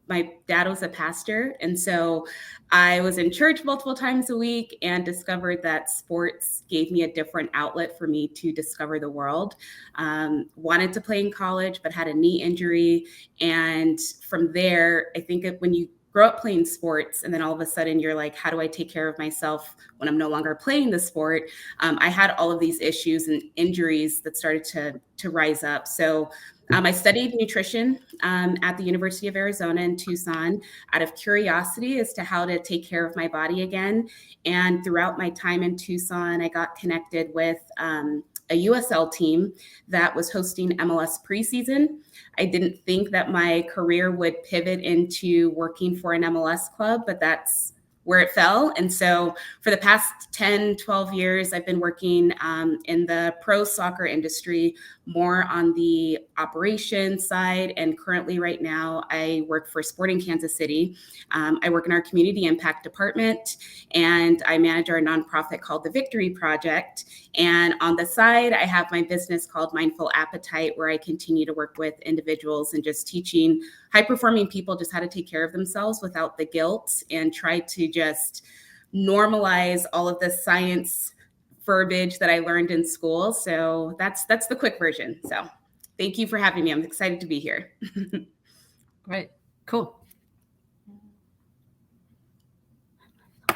my dad was a pastor. And so I was in church multiple times a week and discovered that sports gave me a different outlet for me to discover the world. Wanted to play in college, but had a knee injury. And from there, I think when you grow up playing sports and then all of a sudden you're like, how do I take care of myself when I'm no longer playing the sport? I had all of these issues and injuries that started to rise up. So I studied nutrition at the University of Arizona in Tucson out of curiosity as to how to take care of my body again. And throughout my time in Tucson, I got connected with a USL team that was hosting MLS preseason. I didn't think that my career would pivot into working for an MLS club, but that's where it fell. And so for the past 10, 12 years, I've been working in the pro soccer industry, more on the operations side. And currently right now, I work for Sporting Kansas City. I work in our community impact department, and I manage our nonprofit called the Victory Project. And on the side, I have my business called Mindful Appetite, where I continue to work with individuals and just teaching high-performing people just how to take care of themselves without the guilt, and try to just normalize all of the science verbiage that I learned in school. So that's the quick version. So thank you for having me. I'm excited to be here. Great. Cool.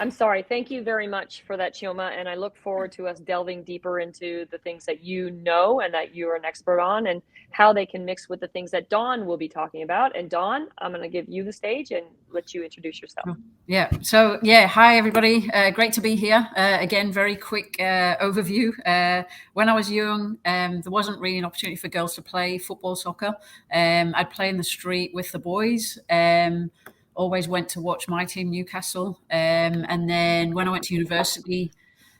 I'm sorry. Thank you very much for that, Chioma. And I look forward to us delving deeper into the things that you know and that you're an expert on, and how they can mix with the things that Dawn will be talking about. And Dawn, I'm going to give you the stage and let you introduce yourself. Yeah. So, hi, everybody. Great to be here. Again, very quick overview. When I was young, there wasn't really an opportunity for girls to play football, soccer. I'd play in the street with the boys. Always went to watch my team, Newcastle. And then when I went to university,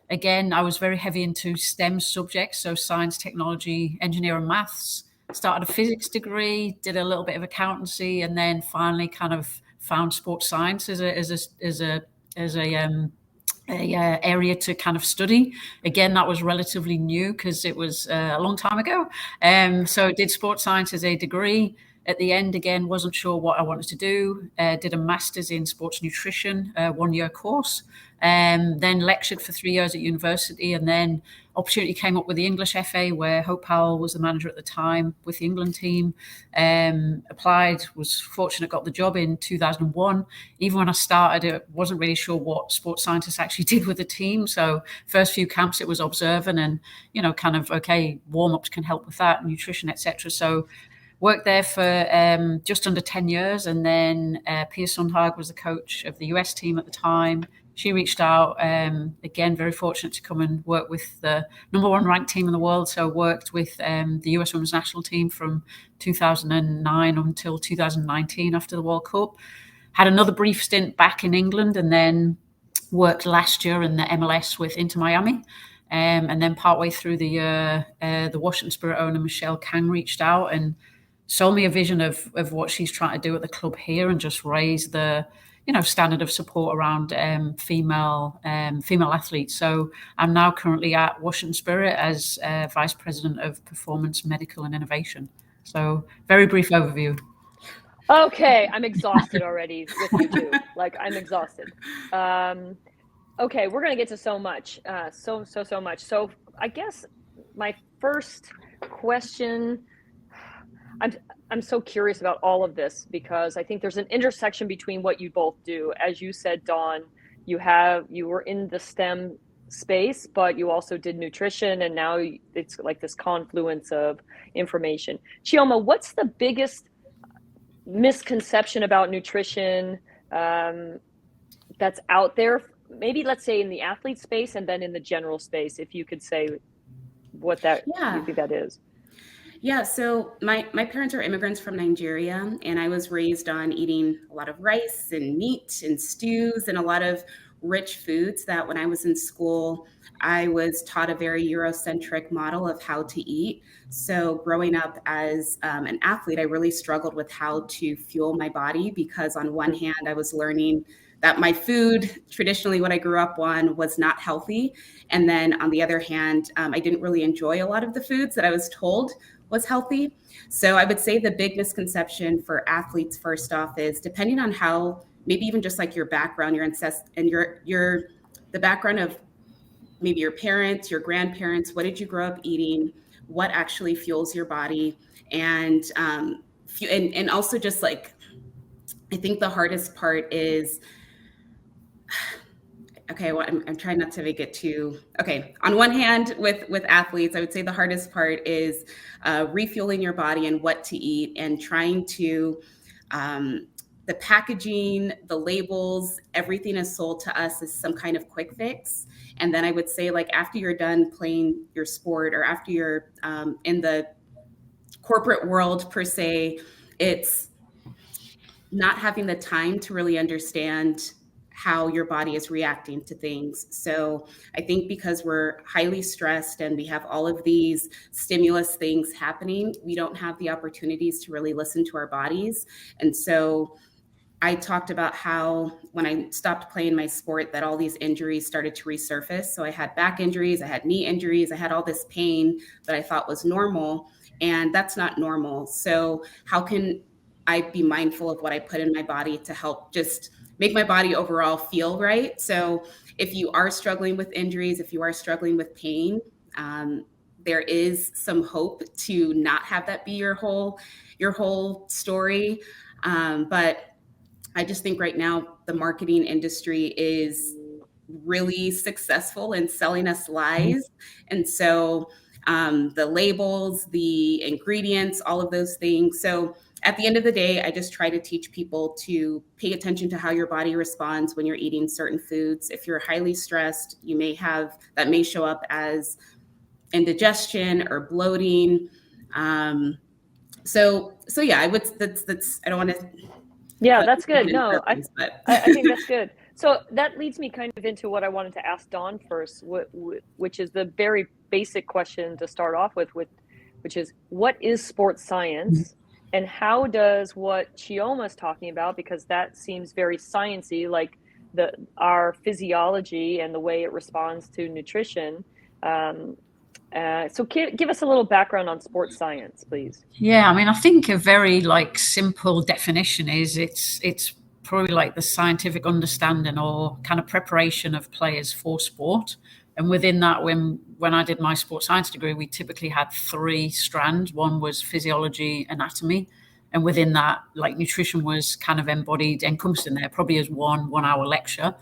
again, I was very heavy into STEM subjects, so science, technology, engineering, maths. Started a physics degree, did a little bit of accountancy, and then finally kind of found sports science as a area to kind of study. Again, that was relatively new because it was a long time ago. So did sports science as a degree. At the end, again, wasn't sure what I wanted to do. Did a master's in sports nutrition, 1-year course. Then lectured for 3 years at university, and then opportunity came up with the English FA, where Hope Powell was the manager at the time with the England team. Applied, was fortunate, got the job in 2001. Even when I started, I wasn't really sure what sports scientists actually did with the team. So first few camps, it was observing and, kind of, okay, warm-ups can help with that, nutrition, etc. So worked there for just under 10 years. And then Pia Sundhage was the coach of the US team at the time. She reached out, again, very fortunate to come and work with the #1 ranked team in the world. So worked with the US women's national team from 2009 until 2019 after the World Cup. Had another brief stint back in England, and then worked last year in the MLS with Inter Miami. And then partway through the year, the Washington Spirit owner, Michelle Kang, reached out and sold me a vision of what she's trying to do at the club here, and just raise the standard of support around female athletes. So I'm now currently at Washington Spirit as Vice President of Performance, Medical and Innovation. So very brief overview. Okay, I'm exhausted already with you two. Like, I'm exhausted. Okay, we're going to get to so much, so much. So I guess my first question, I'm so curious about all of this, because I think there's an intersection between what you both do. As you said, Dawn, you were in the STEM space, but you also did nutrition, and now it's like this confluence of information. Chioma, what's the biggest misconception about nutrition that's out there? Maybe let's say in the athlete space, and then in the general space, if you could say what you think that is. Yeah, so my parents are immigrants from Nigeria, and I was raised on eating a lot of rice and meat and stews and a lot of rich foods that when I was in school, I was taught a very Eurocentric model of how to eat. So growing up as an athlete, I really struggled with how to fuel my body, because on one hand, I was learning that my food, traditionally what I grew up on, was not healthy. And then on the other hand, I didn't really enjoy a lot of the foods that I was told was healthy. So I would say the big misconception for athletes, first off, is depending on how, maybe even just like your background, your and the background of maybe your parents, your grandparents, what did you grow up eating, what actually fuels your body, and also just like, I think the hardest part is, okay, well, I'm trying not to make it too, okay. On one hand, with athletes, I would say the hardest part is refueling your body and what to eat, and trying to, um, the packaging, the labels, everything is sold to us as some kind of quick fix. And then I would say, like, after you're done playing your sport, or after you're in the corporate world per se, it's not having the time to really understand how your body is reacting to things. So I think because we're highly stressed and we have all of these stimulus things happening, we don't have the opportunities to really listen to our bodies. And so I talked about how when I stopped playing my sport, that all these injuries started to resurface. So I had back injuries, I had knee injuries, I had all this pain that I thought was normal, and that's not normal. So how can I be mindful of what I put in my body to help just make my body overall feel right? So if you are struggling with injuries, if you are struggling with pain, there is some hope to not have that be your whole story. But I just think right now the marketing industry is really successful in selling us lies. And so the labels, the ingredients, all of those things. So at the end of the day, I just try to teach people to pay attention to how your body responds when you're eating certain foods. If you're highly stressed, that may show up as indigestion or bloating. So yeah, that's I don't want to Yeah, put that's good. in No, I, phrase, but I think that's good. So that leads me kind of into what I wanted to ask Dawn first, which is the very basic question to start off with, which is, what is sports science, and how does what Chioma is talking about, because that seems very sciencey, like our physiology and the way it responds to nutrition. Um, so give us a little background on sports science, please. Yeah, I mean, I think a very like simple definition is it's probably like the scientific understanding or kind of preparation of players for sport. And within that, when I did my sports science degree, we typically had three strands. One was physiology, anatomy, and within that, like nutrition was kind of encompassed in there, probably as one hour lecture.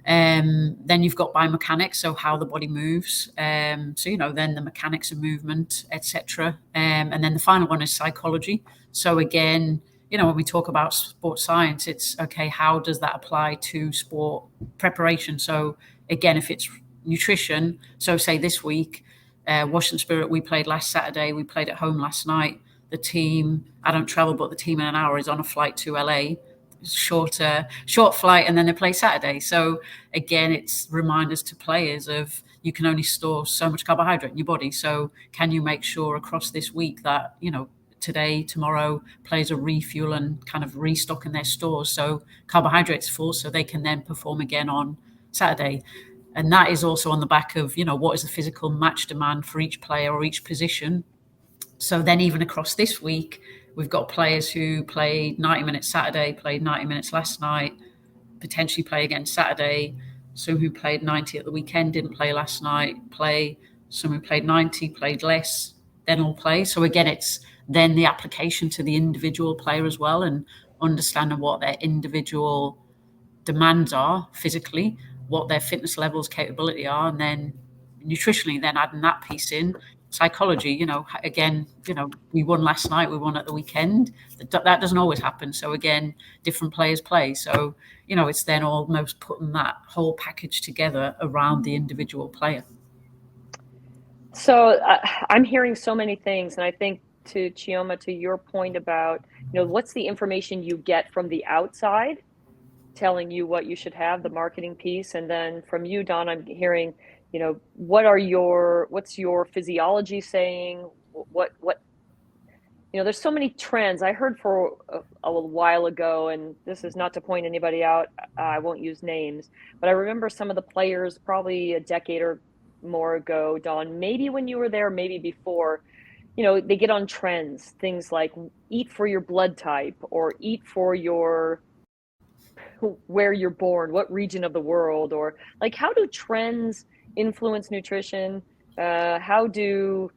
Then you've got biomechanics, so how the body moves. So then the mechanics of movement, etc. And then the final one is psychology. So again, when we talk about sports science, it's okay. How does that apply to sport preparation? So again, if it's nutrition, so say this week, Washington Spirit, we played last Saturday. We played at home last night. The team, I don't travel, but the team in an hour is on a flight to LA. Short flight, and then they play Saturday. So again, it's reminders to players of you can only store so much carbohydrate in your body. So can you make sure across this week that today, tomorrow, players are refueling, kind of restocking their stores, so carbohydrates full, so they can then perform again on Saturday. And that is also on the back of what is the physical match demand for each player or each position. So then even across this week, we've got players who played 90 minutes Saturday, played 90 minutes last night, potentially play again Saturday. Some who played 90 at the weekend, didn't play last night, play. Some who played 90, played less, then will play. So again, it's then the application to the individual player as well, and understanding what their individual demands are physically, what their fitness levels, capability are, and then nutritionally, then adding that piece in. Psychology, again, we won last night, we won at the weekend. That doesn't always happen. So again, different players play. So, it's then almost putting that whole package together around the individual player. So I'm hearing so many things, and I think to Chioma, to your point about, what's the information you get from the outside telling you what you should have, the marketing piece, and then from you, Don, I'm hearing, what's your physiology saying? What there's so many trends. I heard for a little while ago, and this is not to point anybody out, I won't use names, but I remember some of the players probably a decade or more ago, Don, maybe when you were there, maybe before, they get on trends, things like eat for your blood type or eat for where you're born, what region of the world, or like how do trends influence nutrition? How do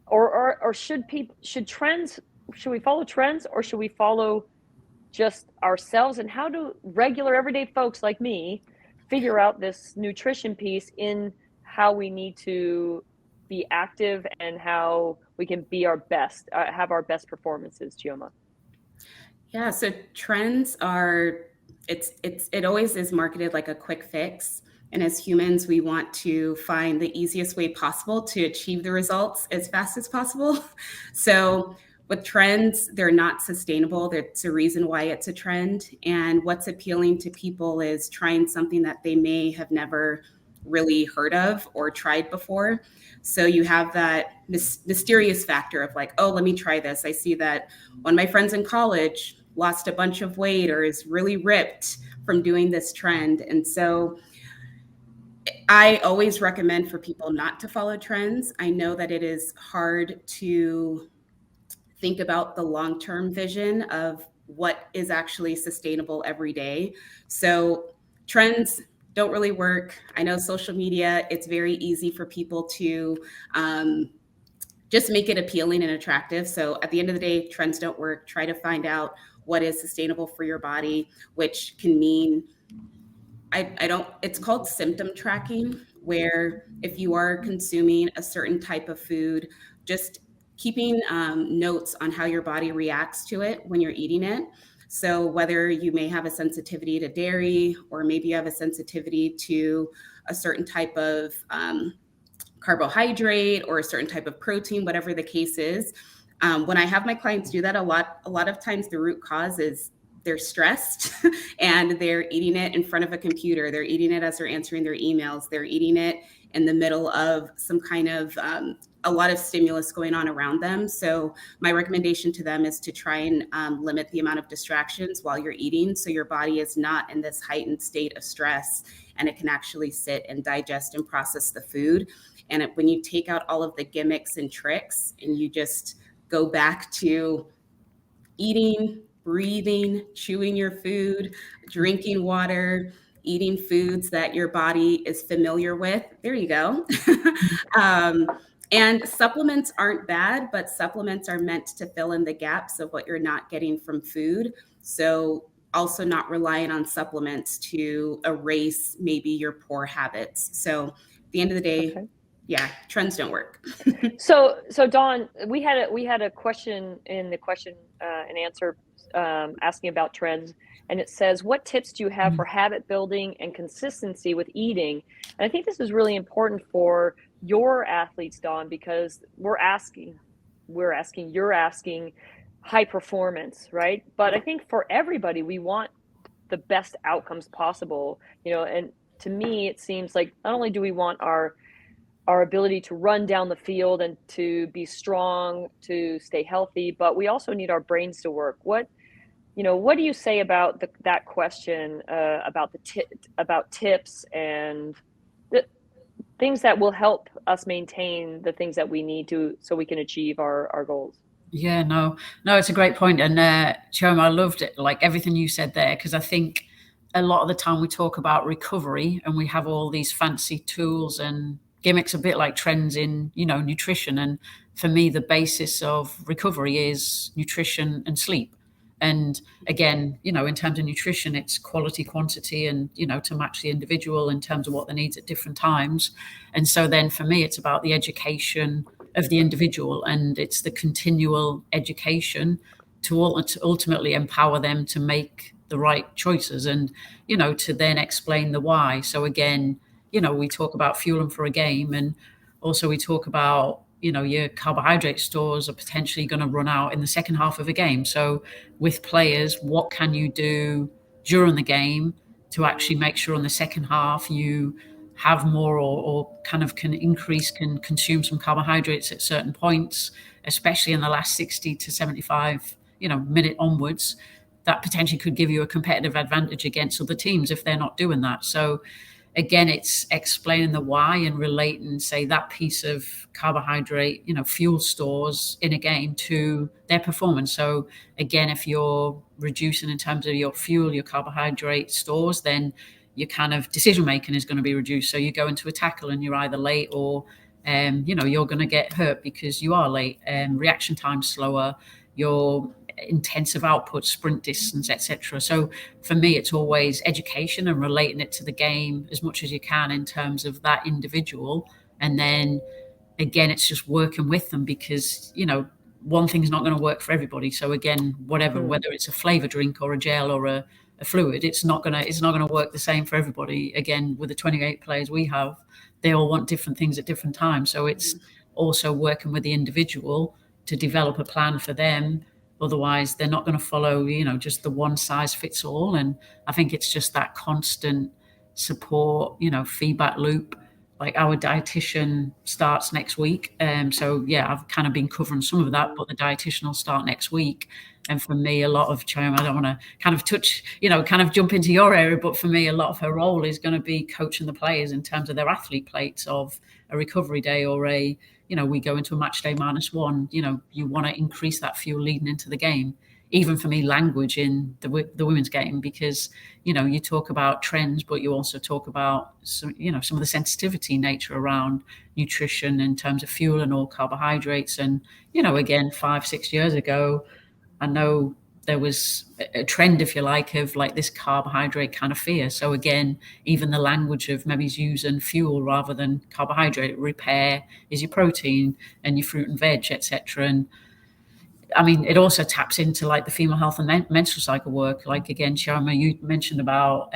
or should we follow trends, or should we follow just ourselves? And how do regular everyday folks like me figure out this nutrition piece in how we need to be active and how we can be our best, have our best performances, Chioma? Yeah, so trends are it always is marketed like a quick fix. And as humans, we want to find the easiest way possible to achieve the results as fast as possible. So with trends, they're not sustainable. There's a reason why it's a trend. And what's appealing to people is trying something that they may have never really heard of or tried before. So you have that mysterious factor of like, oh, let me try this. I see that one of my friends in college lost a bunch of weight or is really ripped from doing this trend. And so I always recommend for people not to follow trends. I know that it is hard to think about the long-term vision of what is actually sustainable every day. So trends don't really work. I know social media, it's very easy for people to just make it appealing and attractive. So at the end of the day, trends don't work. Try to find out what is sustainable for your body, which can mean I don't, it's called symptom tracking, where if you are consuming a certain type of food, just keeping notes on how your body reacts to it when you're eating it. So whether you may have a sensitivity to dairy, or maybe you have a sensitivity to a certain type of carbohydrate or a certain type of protein, whatever the case is. When I have my clients do that, a lot of times the root cause is they're stressed and they're eating it in front of a computer. They're eating it as they're answering their emails. They're eating it in the middle of some kind of a lot of stimulus going on around them. So my recommendation to them is to try and limit the amount of distractions while you're eating, so your body is not in this heightened state of stress and it can actually sit and digest and process the food. And when you take out all of the gimmicks and tricks and you just go back to eating, breathing, chewing your food, drinking water, eating foods that your body is familiar with. There you go. And supplements aren't bad, but supplements are meant to fill in the gaps of what you're not getting from food. So also not relying on supplements to erase maybe your poor habits. So at the end of the day, Okay. yeah, trends don't work. So Dawn, we had a question in the question and answer asking about trends, and it says, "What tips do you have for habit building and consistency with eating?" And I think this is really important for your athletes, Dawn, because you're asking high performance, right? But I think for everybody, we want the best outcomes possible, and to me, it seems like not only do we want our ability to run down the field and to be strong, to stay healthy, but we also need our brains to work. What do you say about that question about about tips and the things that will help us maintain the things that we need to, so we can achieve our goals? Yeah, no, it's a great point. And Chioma, I loved it, like everything you said there, because I think a lot of the time we talk about recovery and we have all these fancy tools and gimmicks, a bit like trends in, nutrition. And for me, the basis of recovery is nutrition and sleep. And again, in terms of nutrition, it's quality, quantity, and, to match the individual in terms of what they need at different times. And so then for me, it's about the education of the individual, and it's the continual education to ultimately empower them to make the right choices and, to then explain the why. So again, we talk about fueling for a game, and also we talk about, your carbohydrate stores are potentially going to run out in the second half of a game. So with players, what can you do during the game to actually make sure in the second half you have more, or kind of can consume some carbohydrates at certain points, especially in the last 60 to 75, minute onwards, that potentially could give you a competitive advantage against other teams if they're not doing that. So again, it's explaining the why and relating, say, that piece of carbohydrate, fuel stores in a game to their performance. So again, if you're reducing in terms of your fuel, your carbohydrate stores, then your kind of decision making is going to be reduced. So you go into a tackle and you're either late or you're going to get hurt because you are late. Reaction time slower, your intensive output, sprint distance, etc. So for me, it's always education and relating it to the game as much as you can in terms of that individual. And then again, it's just working with them because, one thing's not going to work for everybody. So again, whether it's a flavor drink or a gel or a fluid, it's not going to work the same for everybody. Again, with the 28 players we have, they all want different things at different times. So it's also working with the individual to develop a plan for them. Otherwise, they're not going to follow, just the one size fits all. And I think it's just that constant support, feedback loop. Like our dietitian starts next week. So yeah, I've kind of been covering some of that, but the dietitian will start next week. And for me, a lot of Chioma, I don't want to kind of touch, kind of jump into your area, but for me, a lot of her role is going to be coaching the players in terms of their athlete plates of a recovery day or we go into a match day -1, you want to increase that fuel leading into the game. Even for me, language in the women's game, because, you talk about trends, but you also talk about some of the sensitivity nature around nutrition in terms of fuel and all carbohydrates. And, again, 5-6 years ago, I know there was a trend, if you like, of like this carbohydrate kind of fear. So again, even the language of maybe using fuel rather than carbohydrate, repair is your protein and your fruit and veg, etc. And I mean, it also taps into like the female health and menstrual cycle work. Like again, Chioma, you mentioned about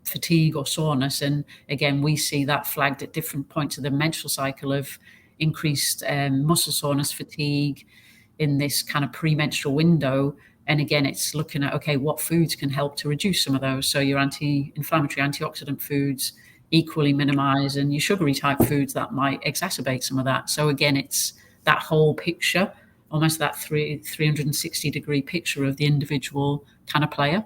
fatigue or soreness, and again, we see that flagged at different points of the menstrual cycle of increased muscle soreness, fatigue in this kind of premenstrual window. And again, it's looking at, okay, what foods can help to reduce some of those. So your anti-inflammatory, antioxidant foods equally minimize, and your sugary type foods that might exacerbate some of that. So again, it's that whole picture, almost that 360-degree picture of the individual kind of player.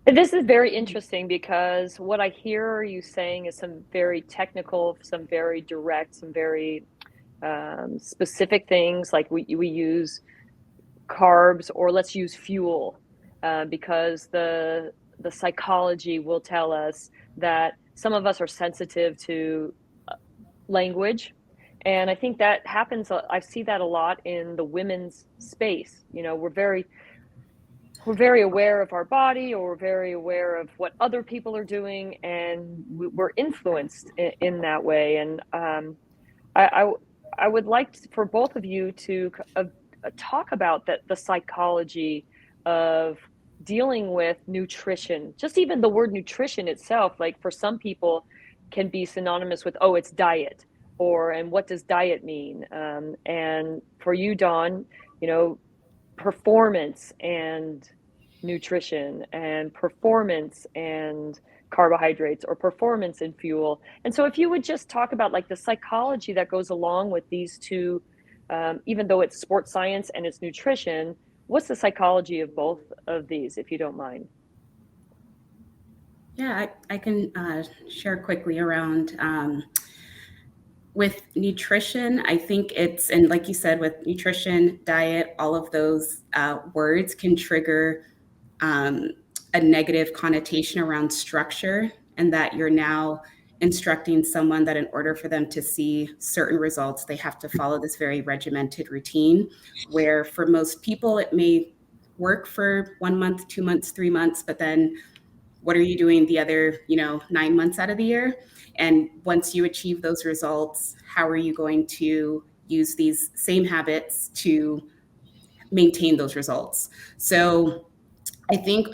This is very interesting because what I hear you saying is some very technical, some very direct, some very specific things, like we use carbs, or let's use fuel, because the psychology will tell us that some of us are sensitive to language. And I think that happens. I see that a lot in the women's space. We're very aware of our body, or we're very aware of what other people are doing, and we're influenced in that way. And I would like for both of you to talk about the psychology of dealing with nutrition. Just even the word nutrition itself, like for some people, can be synonymous with, oh, it's diet. And what does diet mean? And for you, Dawn, performance and nutrition, and performance and carbohydrates, or performance and fuel. And so if you would just talk about like the psychology that goes along with these two, even though it's sports science and it's nutrition, what's the psychology of both of these, if you don't mind? Yeah, I can share quickly around with nutrition. I think and like you said, with nutrition, diet, all of those words can trigger a negative connotation around structure, and that you're now instructing someone that in order for them to see certain results, they have to follow this very regimented routine, where for most people, it may work for 1 month, 2 months, 3 months, but then what are you doing the other, 9 months out of the year? And once you achieve those results, how are you going to use these same habits to maintain those results? So I think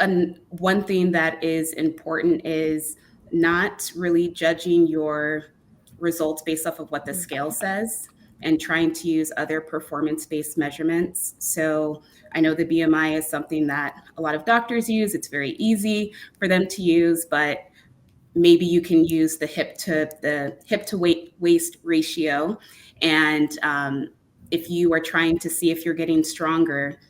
one thing that is important is not really judging your results based off of what the scale says, and trying to use other performance-based measurements. So I know the BMI is something that a lot of doctors use. It's very easy for them to use, but maybe you can use the hip to waist ratio. And if you are trying to see if you're getting stronger,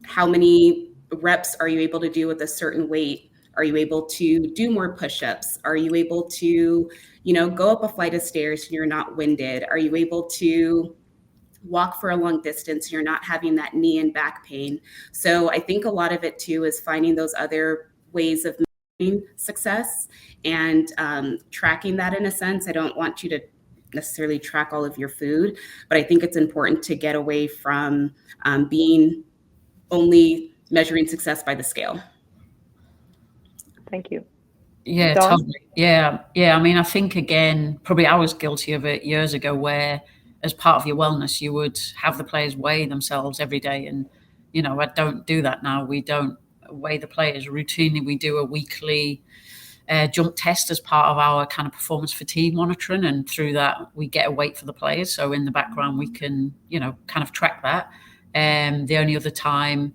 how many reps are you able to do with a certain weight? Are you able to do more push-ups? Are you able to, go up a flight of stairs and you're not winded? Are you able to walk for a long distance and you're not having that knee and back pain? So I think a lot of it too is finding those other ways of measuring success and tracking that in a sense. I don't want you to necessarily track all of your food, but I think it's important to get away from being only measuring success by the scale. Thank you. Yeah, Dawn? totally. Yeah, yeah. I mean, I think again, probably I was guilty of it years ago, where as part of your wellness, you would have the players weigh themselves every day, and I don't do that now. We don't weigh the players routinely. We do a weekly jump test as part of our kind of performance fatigue monitoring, and through that we get a weight for the players. So in the background we can kind of track that. The only other time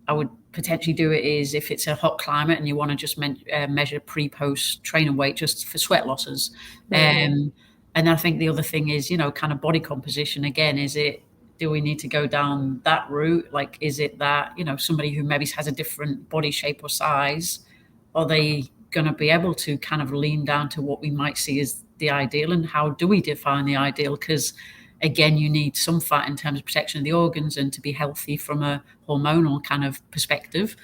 I would potentially do it is if it's a hot climate and you want to just measure pre-post training weight just for sweat losses. And I think the other thing is, kind of body composition. Again, do we need to go down that route? Like, is it that, somebody who maybe has a different body shape or size, are they going to be able to kind of lean down to what we might see as the ideal? And how do we define the ideal? Because again, you need some fat in terms of protection of the organs and to be healthy from a hormonal kind of perspective.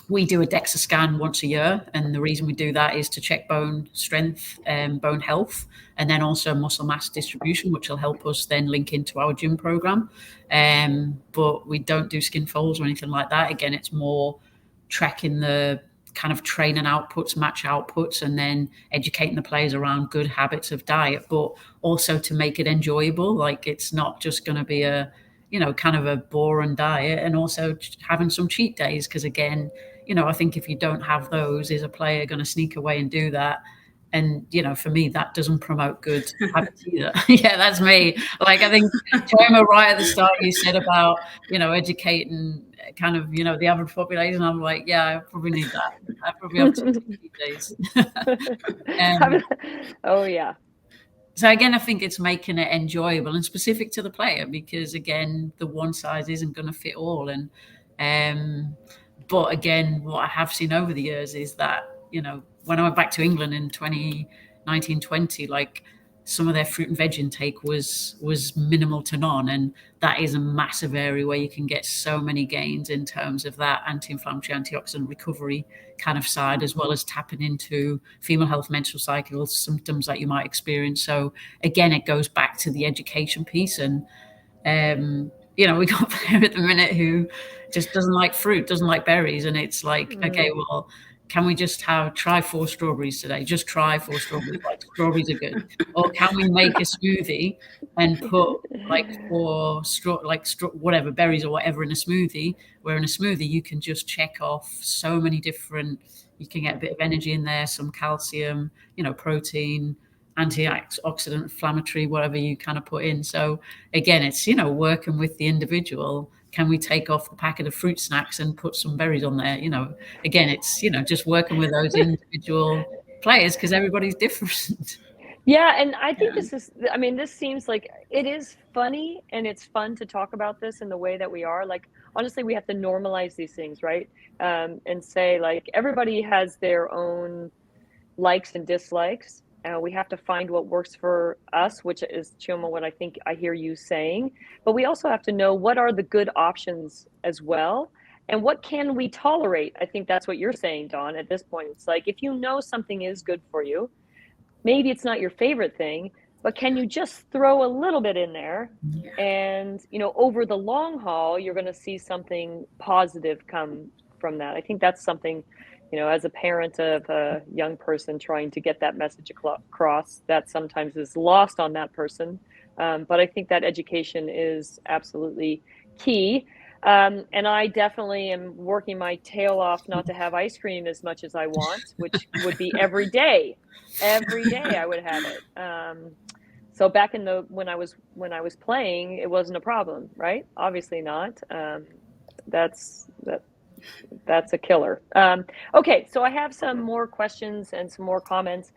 We do a DEXA scan once a year, and the reason we do that is to check bone strength, bone health, and then also muscle mass distribution, which will help us then link into our gym program. But we don't do skin folds or anything like that. Again, it's more tracking the kind of training outputs, match outputs, and then educating the players around good habits of diet, but also to make it enjoyable. Like, it's not just going to be a, kind of a boring diet, and also having some cheat days. Because again, I think if you don't have those, is a player going to sneak away and do that? And, for me, that doesn't promote good habits either. Yeah, that's me. Like, I think, Chioma, right at the start, you said about, educating kind of, the average population. I'm like, yeah, I probably need that. I probably have to cheat days. Oh, yeah. So again, I think it's making it enjoyable and specific to the player, because again, the one size isn't going to fit all. And but again, what I have seen over the years is that, when I went back to England in 2019-20, like, some of their fruit and veg intake was minimal to none, and that is a massive area where you can get so many gains in terms of that anti-inflammatory, antioxidant recovery kind of side, as well as tapping into female health, menstrual cycles, symptoms that you might experience. So again, it goes back to the education piece. And we got a player at the minute who just doesn't like fruit, doesn't like berries, and it's like, okay, well, can we just try 4 strawberries today? Just try 4 strawberries. Like, strawberries are good. Or can we make a smoothie and put like 4 whatever berries or whatever in a smoothie? Where in a smoothie you can just check off so many different. You can get a bit of energy in there, some calcium, protein, antioxidant, inflammatory, whatever you kind of put in. So again, it's working with the individual. Can we take off the packet of fruit snacks and put some berries on there? Again, it's just working with those individual players, because everybody's different. Yeah, and I think this seems like it is funny, and it's fun to talk about this in the way that we are. Like, honestly, we have to normalize these things, right? And say, like, everybody has their own likes and dislikes. We have to find what works for us, which is, Chioma, what I think I hear you saying. But we also have to know what are the good options as well, and what can we tolerate. I think that's what you're saying, Dawn, at this point. It's like, if you know something is good for you, maybe it's not your favorite thing, but can you just throw a little bit in there? And, over the long haul, you're going to see something positive come from that. I think that's something, as a parent of a young person trying to get that message across, that sometimes is lost on that person. But I think that education is absolutely key. And I definitely am working my tail off not to have ice cream as much as I want, which would be every day. Every day I would have it. So back when I was playing, it wasn't a problem, right? Obviously not. That's a killer. Okay, so I have some more questions and some more comments.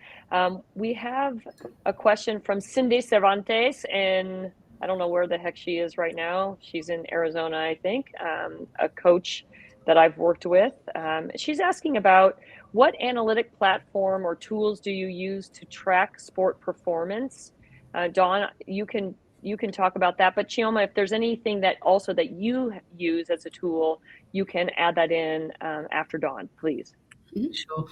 We have a question from Cindy Cervantes, and I don't know where the heck she is right now. She's in Arizona, I think, a coach that I've worked with. She's asking about what analytic platform or tools do you use to track sport performance? Dawn, you can talk about that. But Chioma, if there's anything that also that you use as a tool, you can add that in after Dawn, please. Sure.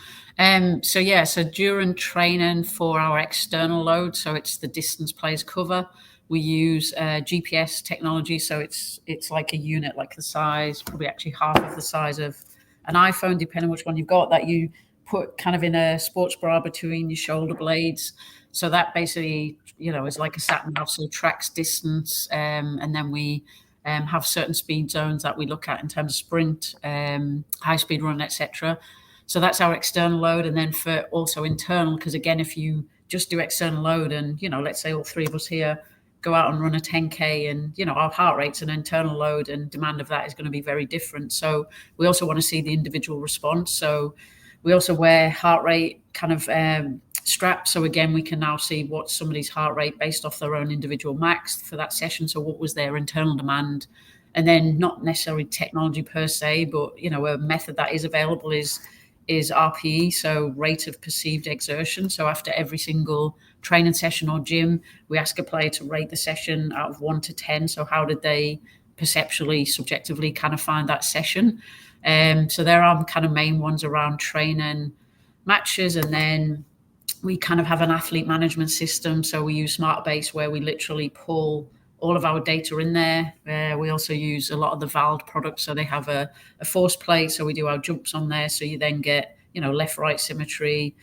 So during training for our external load, so it's the distance players cover, we use GPS technology. So it's like a unit, like the size, probably actually half of the size of an iPhone, depending which one you've got, that you put kind of in a sports bra between your shoulder blades. So that basically, is like a sat nav, so tracks distance, and then we have certain speed zones that we look at in terms of sprint, high speed run, etc. So that's our external load. And then for also internal, because again, if you just do external load and, let's say all three of us here go out and run a 10K and, our heart rate's an internal load and demand of that is going to be very different. So we also want to see the individual response. So we also wear heart rate kind of straps. So again, we can now see what somebody's heart rate based off their own individual max for that session. So what was their internal demand? And then not necessarily technology per se, but, a method that is available is RPE, so rate of perceived exertion. So after every single training session or gym, we ask a player to rate the session out of 1 to 10. So how did they perceptually, subjectively kind of find that session? So there are kind of main ones around training matches. And then we kind of have an athlete management system. So we use SmartBase, where we literally pull all of our data in there. We also use a lot of the Vald products. So they have a force plate. So we do our jumps on there. So you then get, left-right symmetry,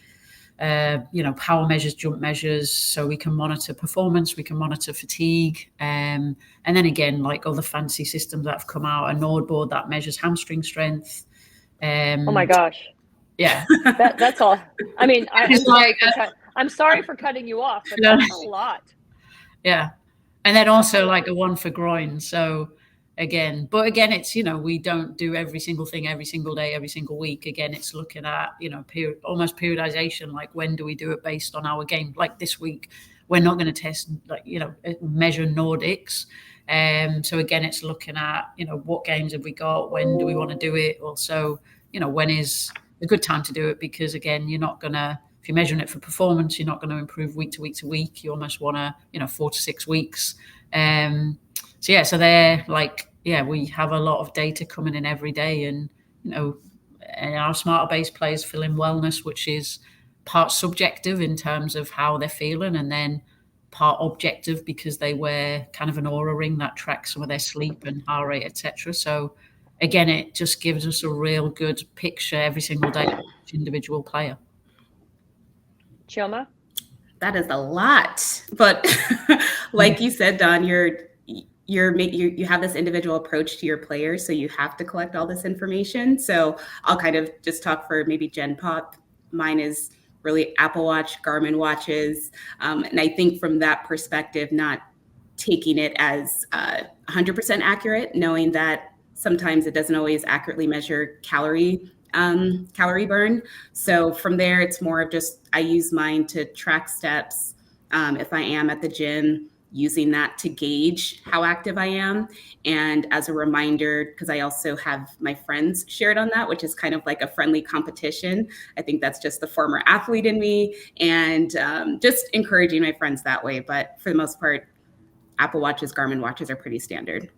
power measures, jump measures. So we can monitor performance, we can monitor fatigue. And then again, like other fancy systems that have come out, a Nord board that measures hamstring strength. Oh my gosh. Yeah. That's all. I mean, I'm sorry for cutting you off, but that's a lot. Yeah. And then also like a one for groin. So again, it's, we don't do every single thing every single day, every single week. Again, it's looking at, almost periodization, like when do we do it based on our game? Like this week, we're not going to test, like, measure Nordics. So again, it's looking at, what games have we got? When do we want to do it? Also, when is a good time to do it? Because again, you're not going to, if you're measuring it for performance, you're not going to improve week to week to week. You almost want to, 4 to 6 weeks. So they're like, we have a lot of data coming in every day, and, and our smarter base players fill in wellness, which is part subjective in terms of how they're feeling, and then part objective because they wear kind of an aura ring that tracks some of their sleep and heart rate, etc. So again, it just gives us a real good picture every single day of each individual player. Chioma? That is a lot, but like you said, Dawn, you have this individual approach to your players, so you have to collect all this information. So I'll kind of just talk for maybe Gen Pop. Mine is really Apple Watch, Garmin watches, and I think from that perspective, not taking it as 100% accurate, knowing that sometimes it doesn't always accurately measure calorie burn. So from there, it's more of just, I use mine to track steps. If I am at the gym, using that to gauge how active I am. And as a reminder, because I also have my friends shared on that, which is kind of like a friendly competition. I think that's just the former athlete in me, and just encouraging my friends that way. But for the most part, Apple Watches, Garmin watches are pretty standard.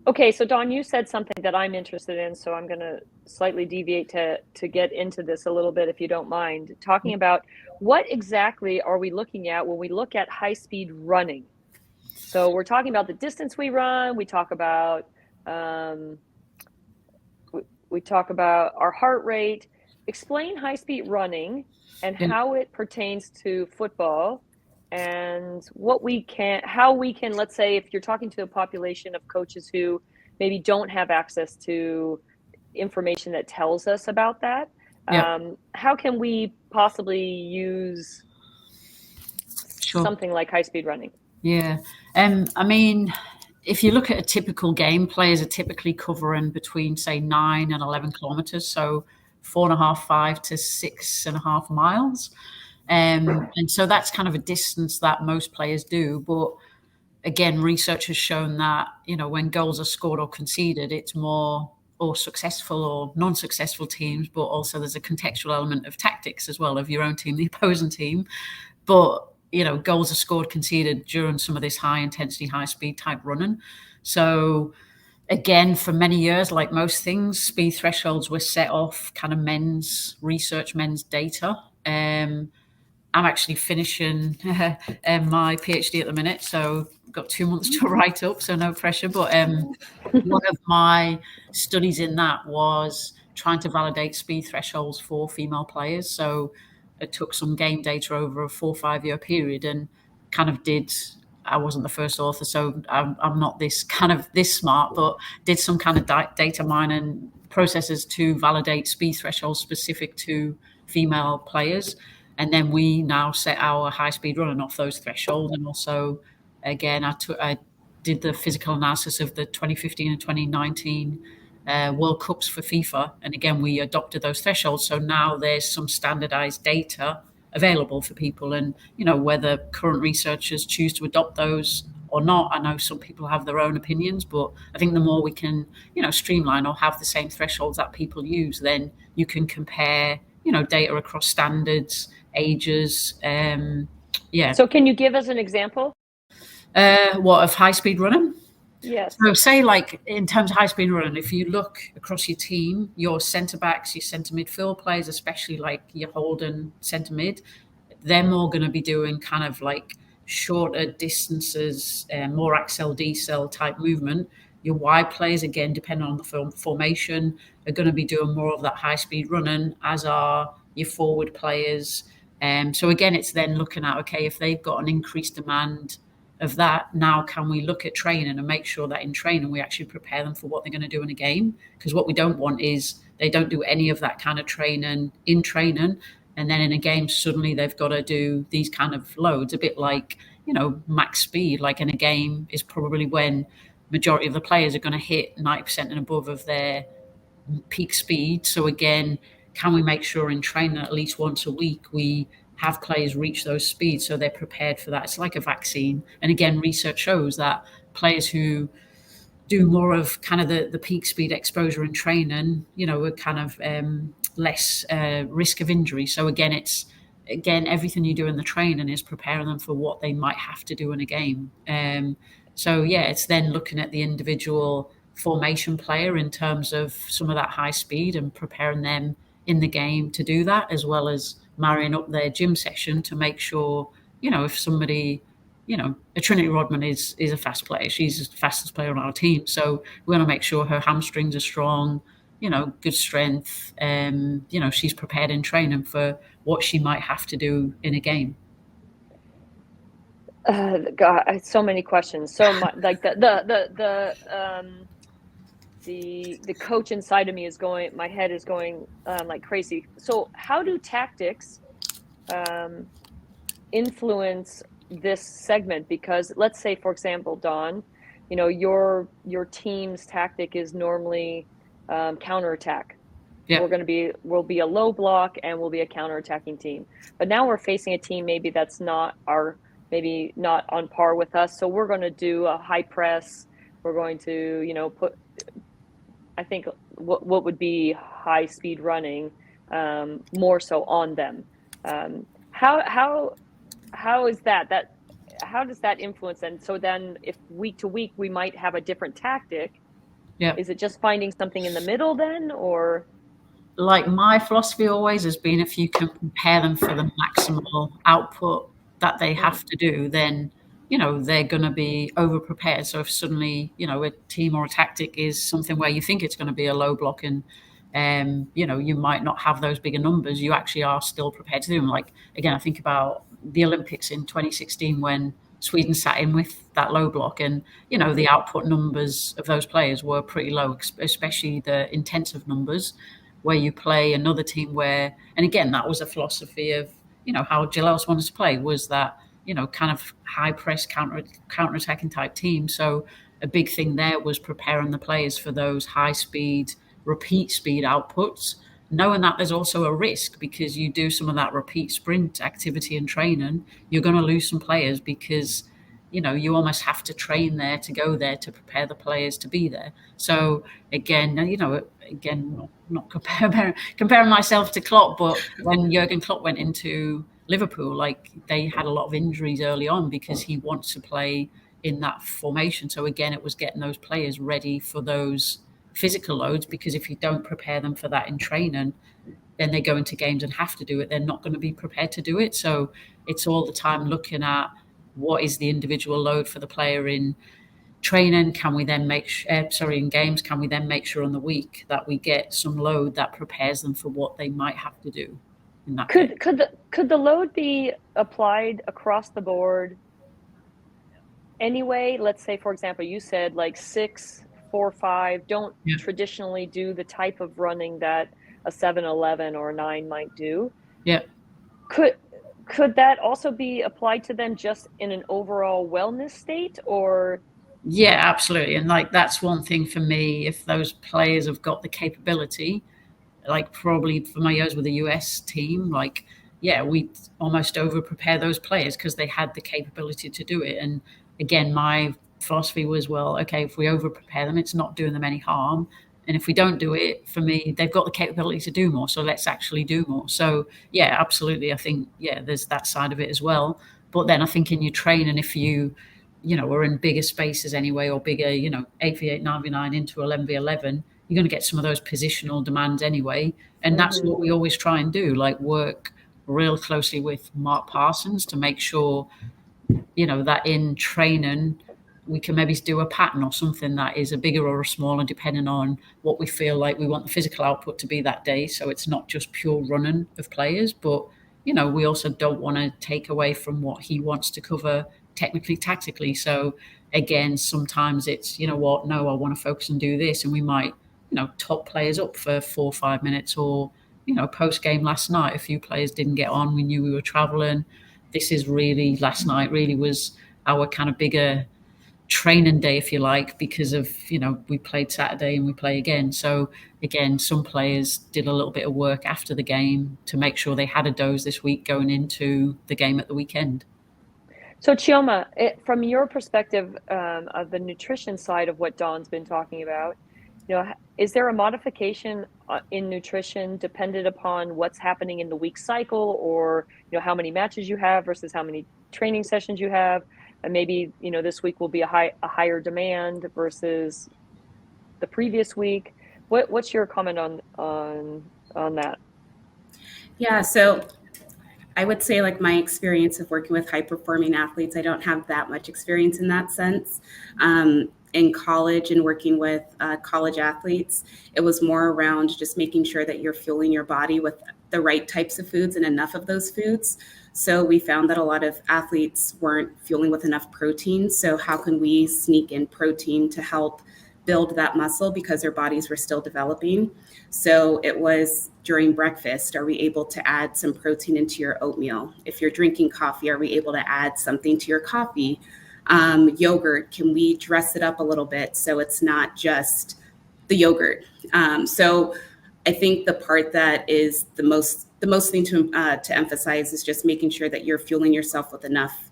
Okay, so Dawn, you said something that I'm interested in, so I'm going to slightly deviate to get into this a little bit, if you don't mind, talking about what exactly are we looking at when we look at high-speed running? So we're talking about the distance we run. We talk about our heart rate. Explain high-speed running and how it pertains to football, and how we can, let's say, if you're talking to a population of coaches who maybe don't have access to information that tells us about that, how can we possibly use something like high-speed running? Yeah. I mean, if you look at a typical game, players are typically covering between, say, 9 and 11 kilometers, so 4.5, 5 to 6.5 miles. And so that's kind of a distance that most players do. But again, research has shown that, when goals are scored or conceded, it's more or successful or non-successful teams, but also there's a contextual element of tactics as well, of your own team, the opposing team. But, goals are scored, conceded during some of this high intensity, high speed type running. So again, for many years, like most things, speed thresholds were set off kind of men's research, men's data. I'm actually finishing my PhD at the minute, so I've got 2 months to write up, so no pressure. But one of my studies in that was trying to validate speed thresholds for female players. So it took some game data over a 4 or 5 year period and kind of did. I wasn't the first author, so I'm not this smart, but did some kind of data mining processes to validate speed thresholds specific to female players. And then we now set our high speed running off those thresholds. And also, again, I did the physical analysis of the 2015 and 2019 World Cups for FIFA. And again, we adopted those thresholds. So now there's some standardized data available for people. And, whether current researchers choose to adopt those or not, I know some people have their own opinions, but I think the more we can, streamline or have the same thresholds that people use, then you can compare, data across standards, ages. Yeah. So can you give us an example? What, of high speed running? Yes. So say, like, in terms of high speed running, if you look across your team, your centre backs, your centre midfield players, especially like your holding centre mid, they're more going to be doing kind of like shorter distances, more accel decel type movement. Your wide players, again, depending on the formation, are going to be doing more of that high speed running, as are your forward players. So again, it's then looking at, okay, if they've got an increased demand of that, now can we look at training and make sure that in training we actually prepare them for what they're going to do in a game? Because what we don't want is they don't do any of that kind of training in training, and then in a game suddenly they've got to do these kind of loads. A bit like, max speed, like in a game is probably when majority of the players are going to hit 90% and above of their peak speed. So again, can we make sure in training at least once a week we have players reach those speeds so they're prepared for that? It's like a vaccine. And again, research shows that players who do more of kind of the peak speed exposure in training, are kind of less risk of injury. So again, everything you do in the training is preparing them for what they might have to do in a game. So yeah, it's then looking at the individual formation player in terms of some of that high speed and preparing them in the game to do that, as well as marrying up their gym session to make sure, if somebody, a Trinity Rodman is a fast player. She's the fastest player on our team. So we want to make sure her hamstrings are strong, good strength. She's prepared in training for what she might have to do in a game. God, so many questions. So much, like the coach inside of me is going, my head is going like crazy. So how do tactics influence this segment? Because let's say, for example, Dawn, your team's tactic is normally counterattack. Yeah. We'll be a low block and we'll be a counterattacking team. But now we're facing a team maybe that's maybe not on par with us. So we're going to do a high press. We're going to, put, I think what would be high speed running more so on them. How is that how does that influence? And so then if week to week we might have a different tactic, is it just finding something in the middle then? Or like, my philosophy always has been, if you can prepare them for the maximal output that they have to do, then they're going to be over prepared. So if suddenly a team or a tactic is something where you think it's going to be a low block and you might not have those bigger numbers, you actually are still prepared to do them. Like, again, I think about the Olympics in 2016 when Sweden sat in with that low block, and the output numbers of those players were pretty low, especially the intensive numbers where you play another team where, and again, that was a philosophy of how Gilles wanted to play, was that kind of high press counter-attacking type team. So a big thing there was preparing the players for those high speed, repeat speed outputs, knowing that there's also a risk, because you do some of that repeat sprint activity and training, you're going to lose some players because you almost have to train there to go there to prepare the players to be there. So again, not comparing myself to Klopp, but when Jurgen Klopp went into Liverpool, like they had a lot of injuries early on because he wants to play in that formation. So again, it was getting those players ready for those physical loads, because if you don't prepare them for that in training, then they go into games and have to do it. They're not going to be prepared to do it. So it's all the time looking at what is the individual load for the player in training. Can we then in games, can we then make sure on the week that we get some load that prepares them for what they might have to do in that game? Could the load be applied across the board anyway? Let's say, for example, you said like 6, 4, 5 don't traditionally do the type of running that a 7, 11 or 9 might do. Yeah. Could that also be applied to them just in an overall wellness state, or? Yeah, absolutely. And like, that's one thing for me, if those players have got the capability, like probably for my years with the US team, like, yeah, we almost over prepare those players because they had the capability to do it. And again, my philosophy was, well, okay, if we over prepare them, it's not doing them any harm. And if we don't do it, for me, they've got the capability to do more. So let's actually do more. So yeah, absolutely. I think, yeah, there's that side of it as well. But then I think in your training, if are in bigger spaces anyway, or bigger, 8v8, 9v9 into 11v11, you're going to get some of those positional demands anyway. And that's what we always try and do, like work real closely with Mark Parsons to make sure, that in training, we can maybe do a pattern or something that is a bigger or a smaller, depending on what we feel like we want the physical output to be that day. So it's not just pure running of players, but, we also don't want to take away from what he wants to cover technically, tactically. So again, sometimes it's, no, I want to focus and do this. And we might, top players up for 4 or 5 minutes, or, post game last night, a few players didn't get on. We knew we were traveling. Last night really was our kind of bigger training day, if you like, because of, we played Saturday and we play again. So again, some players did a little bit of work after the game to make sure they had a dose this week going into the game at the weekend. So Chioma, from your perspective of the nutrition side of what Dawn's been talking about, is there a modification in nutrition dependent upon what's happening in the week cycle, or how many matches you have versus how many training sessions you have, and maybe this week will be a higher demand versus the previous week? What's your comment on that? Yeah, so I would say, like, my experience of working with high performing athletes, I don't have that much experience in that sense. In college and working with college athletes, it was more around just making sure that you're fueling your body with the right types of foods and enough of those foods. So we found that a lot of athletes weren't fueling with enough protein. So how can we sneak in protein to help build that muscle, because their bodies were still developing? So it was during breakfast, are we able to add some protein into your oatmeal? If you're drinking coffee, are we able to add something to your coffee? Yogurt, can we dress it up a little bit so it's not just the yogurt? So I think the part that is the most thing to emphasize is just making sure that you're fueling yourself with enough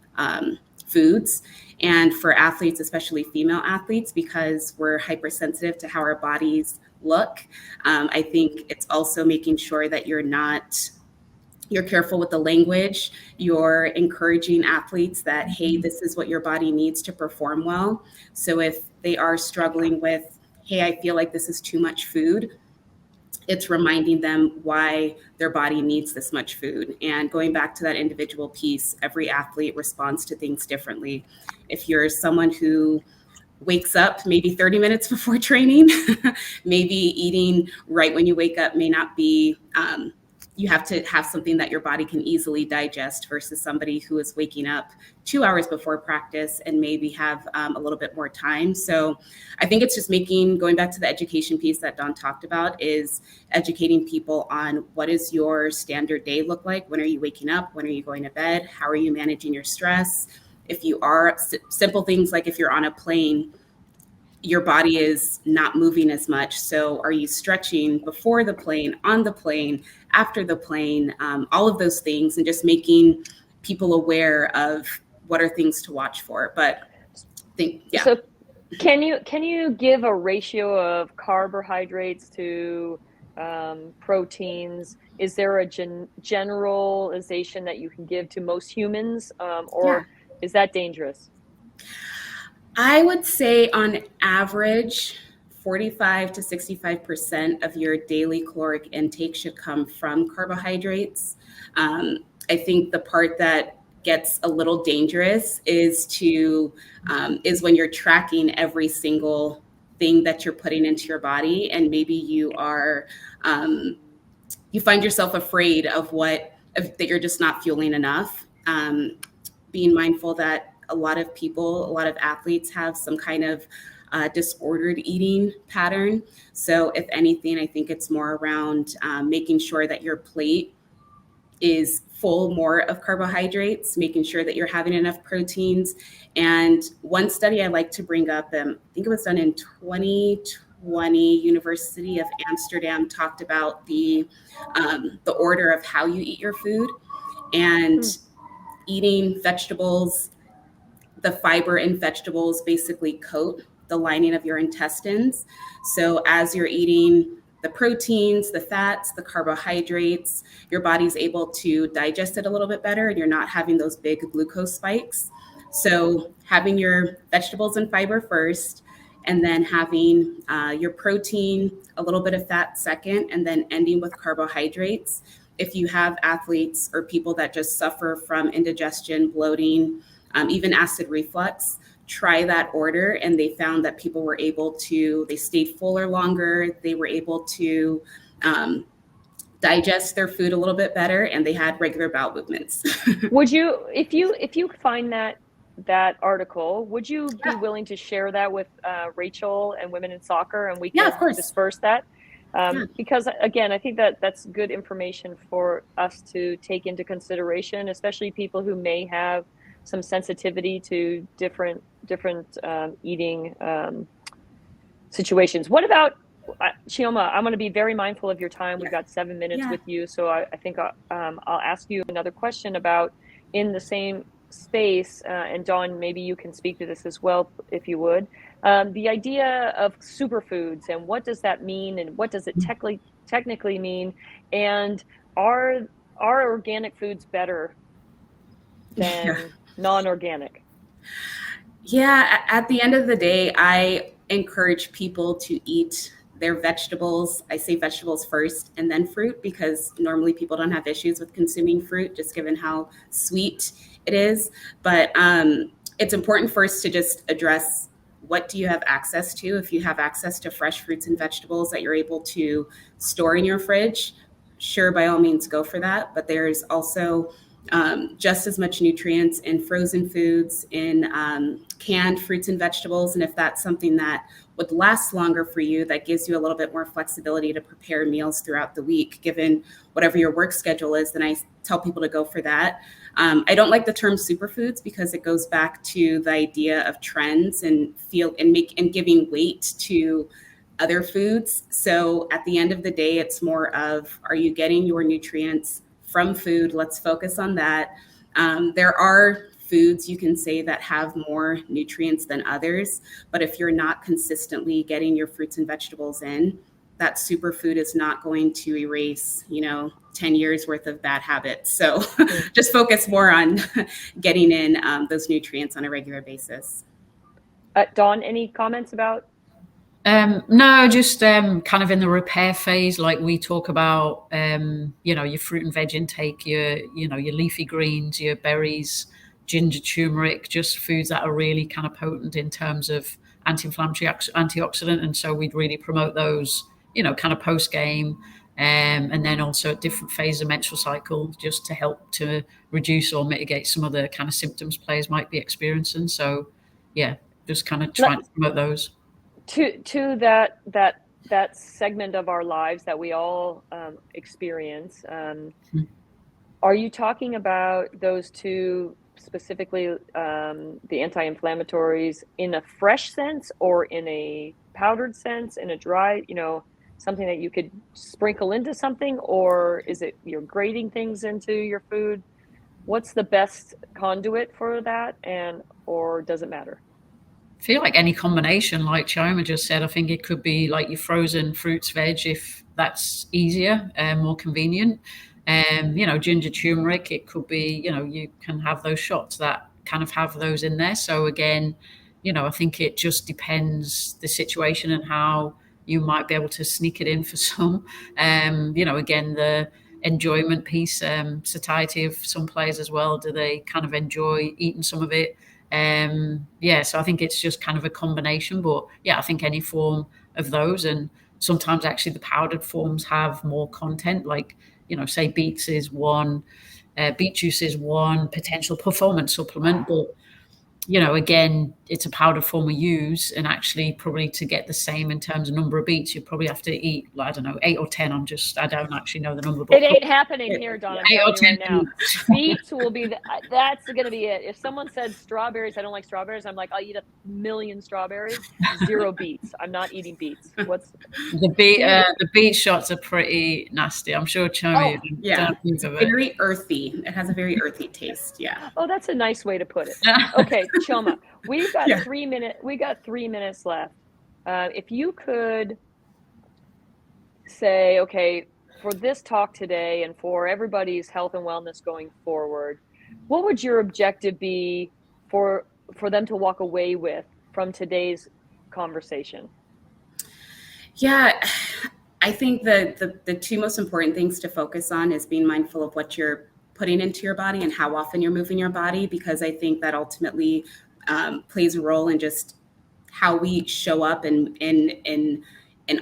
foods. And for athletes, especially female athletes, because we're hypersensitive to how our bodies look, I think it's also making sure that you're careful with the language. You're encouraging athletes that, hey, this is what your body needs to perform well. So if they are struggling with, hey, I feel like this is too much food, it's reminding them why their body needs this much food. And going back to that individual piece, every athlete responds to things differently. If you're someone who wakes up maybe 30 minutes before training, maybe eating right when you wake up may not be, you have to have something that your body can easily digest, versus somebody who is waking up 2 hours before practice and maybe have a little bit more time. So I think it's just going back to the education piece that Dawn talked about, is educating people on what is your standard day look like? When are you waking up? When are you going to bed? How are you managing your stress? If you are, simple things like if you're on a plane, your body is not moving as much. So are you stretching before the plane, on the plane, after the plane, all of those things, and just making people aware of what are things to watch for. But yeah. So can you give a ratio of carbohydrates to proteins? Is there a generalization that you can give to most humans, or is that dangerous? I would say on average, 45 to 65% of your daily caloric intake should come from carbohydrates. I think the part that gets a little dangerous is when you're tracking every single thing that you're putting into your body, and maybe you find yourself afraid of that you're just not fueling enough. Being mindful that a lot of athletes have some kind of disordered eating pattern. So if anything, I think it's more around making sure that your plate is full more of carbohydrates, making sure that you're having enough proteins. And one study I like to bring up, I think it was done in 2020, University of Amsterdam talked about the order of how you eat your food, and eating vegetables. The fiber in vegetables basically coat the lining of your intestines. So as you're eating the proteins, the fats, the carbohydrates, your body's able to digest it a little bit better, and you're not having those big glucose spikes. So having your vegetables and fiber first, and then having your protein, a little bit of fat second, and then ending with carbohydrates. If you have athletes or people that just suffer from indigestion, bloating, even acid reflux, try that order, and they found that people were they stayed fuller longer, they were able to digest their food a little bit better, and they had regular bowel movements. Would you, if you find that article, would you be willing to share that with Rachel and Women in Soccer, and we can of course. disperse that? Because again, I think that's good information for us to take into consideration, especially people who may have some sensitivity to different eating situations. What about Chioma? I'm going to be very mindful of your time. We've got 7 minutes with you, so I think I'll ask you another question about in the same space. And Dawn, maybe you can speak to this as well, if you would. The idea of superfoods, and what does that mean, and what does it technically mean, and are organic foods better than non-organic? Yeah, at the end of the day, I encourage people to eat their vegetables. I say vegetables first and then fruit, because normally people don't have issues with consuming fruit, just given how sweet it is. But it's important first to just address, what do you have access to? If you have access to fresh fruits and vegetables that you're able to store in your fridge, sure, by all means, go for that. But there's also just as much nutrients in frozen foods, in canned fruits and vegetables. And if that's something that would last longer for you, that gives you a little bit more flexibility to prepare meals throughout the week, given whatever your work schedule is, then I tell people to go for that. I don't like the term superfoods, because it goes back to the idea of trends and giving weight to other foods. So at the end of the day, it's more of, are you getting your nutrients from food? Let's focus on that. There are foods you can say that have more nutrients than others, but if you're not consistently getting your fruits and vegetables in, that superfood is not going to erase, 10 years worth of bad habits. So just focus more on getting in those nutrients on a regular basis. Dawn, any comments about? No, just kind of in the repair phase, like we talk about, your fruit and veg intake, your leafy greens, your berries, ginger, turmeric, just foods that are really kind of potent in terms of anti-inflammatory, antioxidant. And so we'd really promote those, kind of post game. And then also at different phases of menstrual cycle, just to help to reduce or mitigate some of the kind of symptoms players might be experiencing. So yeah, just kind of trying to promote those. To that segment of our lives that we all experience, are you talking about those two specifically, the anti-inflammatories, in a fresh sense, or in a powdered sense, in a dry, something that you could sprinkle into something, or is it you're grating things into your food? what's the best conduit for that, or does it matter? I feel like any combination, like Chioma just said, I think it could be like your frozen fruits, veg, if that's easier and more convenient. Ginger, turmeric, it could be, you can have those shots that kind of have those in there. So again, I think it just depends the situation and how you might be able to sneak it in for some. Again, the enjoyment piece, satiety of some players as well. Do they kind of enjoy eating some of it? So I think it's just kind of a combination, but yeah, I think any form of those, and sometimes actually the powdered forms have more content, like, say beets is one, beet juice is one potential performance supplement, but again, it's a powdered form we use, and actually probably to get the same in terms of number of beets, you probably have to eat, I don't know, 8 or 10. I don't actually know the number. But it ain't happening here, Don. I'm telling you right now. Beets will be, that's going to be it. If someone said strawberries, I don't like strawberries, I'm like, I'll eat 1,000,000 strawberries, 0 beets. I'm not eating beets. What's the beet shots are pretty nasty. I'm sure Chioma. Yeah, it's very earthy. It has a very earthy taste. Yeah. Oh, that's a nice way to put it. Okay, Chioma, we've got 3 minutes. We got 3 minutes left. If you could say, okay, for this talk today and for everybody's health and wellness going forward, what would your objective be for them to walk away with from today's conversation? Yeah, I think the 2 most important things to focus on is being mindful of what you're putting into your body and how often you're moving your body, because I think that ultimately plays a role in just how we show up and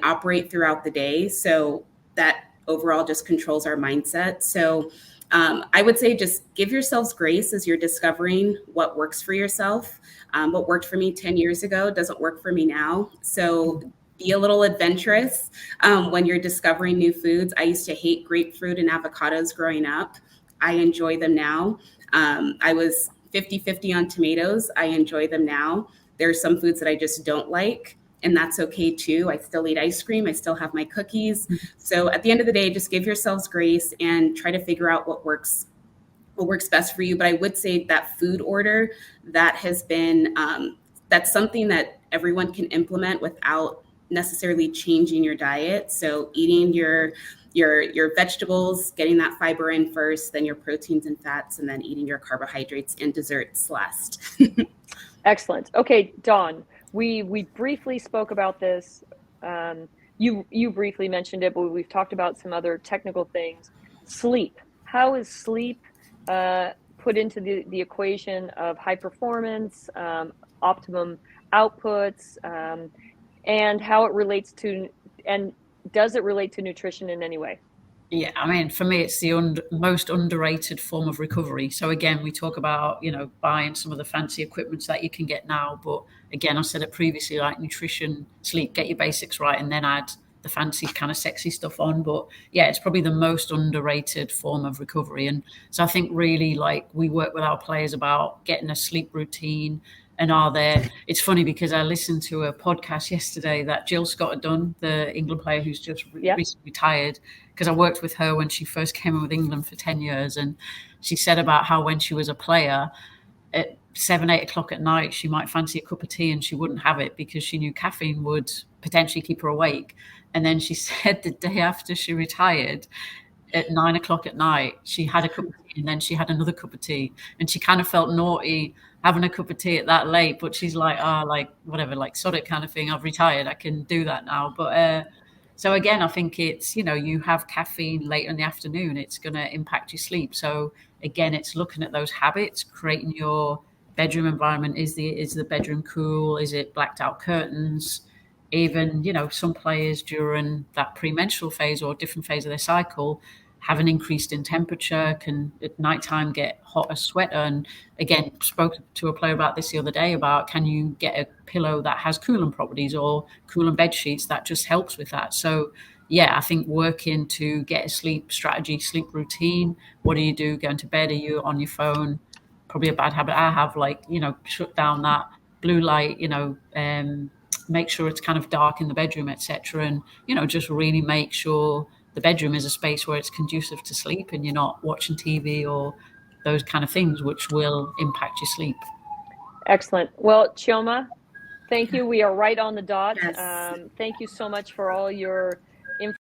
operate throughout the day. So that overall just controls our mindset. So I would say just give yourselves grace as you're discovering what works for yourself. What worked for me 10 years ago doesn't work for me now. So be a little adventurous when you're discovering new foods. I used to hate grapefruit and avocados growing up. I enjoy them now. I was 50-50 on tomatoes. I enjoy them now. There are some foods that I just don't like, and that's okay too. I still eat ice cream. I still have my cookies. So at the end of the day, just give yourselves grace and try to figure out what works best for you. But I would say that food order, that has been, that's something that everyone can implement without necessarily changing your diet. So eating your vegetables, getting that fiber in first, then your proteins and fats, and then eating your carbohydrates and desserts last. Excellent. Okay, Dawn, we briefly spoke about this. You briefly mentioned it, but we've talked about some other technical things. Sleep. How is sleep put into the equation of high performance, optimum outputs, and how it relates to, and does it relate to nutrition in any way? Yeah, I mean, for me, it's the most underrated form of recovery. So again, we talk about, buying some of the fancy equipments that you can get now. But again, I said it previously, like nutrition, sleep, get your basics right, and then add the fancy kind of sexy stuff on. But yeah, it's probably the most underrated form of recovery. And so I think really, like, we work with our players about getting a sleep routine. And it's funny because I listened to a podcast yesterday that Jill Scott had done, the England player who's just recently retired, because I worked with her when she first came in with England for 10 years. And she said about how when she was a player, at 7-8 o'clock at night, she might fancy a cup of tea and she wouldn't have it because she knew caffeine would potentially keep her awake. And then she said the day after she retired, at 9 o'clock at night, she had a cup of tea and then she had another cup of tea. And she kind of felt naughty having a cup of tea at that late, but she's like, whatever, like sod it kind of thing. I've retired. I can do that now. But so again, I think it's, you have caffeine later in the afternoon, it's going to impact your sleep. So again, it's looking at those habits, creating your bedroom environment. Is the bedroom cool? Is it blacked out curtains? Even, some players during that premenstrual phase or different phase of their cycle have an increased in temperature, can at nighttime get hotter, sweater. And again, spoke to a player about this the other day about, can you get a pillow that has cooling properties or cooling bed sheets that just helps with that. So yeah, I think working to get a sleep strategy, sleep routine. What do you do going to bed? Are you on your phone? Probably a bad habit I have, shut down that blue light, make sure it's kind of dark in the bedroom, etc. And, just really make sure the bedroom is a space where it's conducive to sleep and you're not watching TV or those kind of things, which will impact your sleep. Excellent. Well, Chioma, thank you. We are right on the dot. Yes. Thank you so much for all your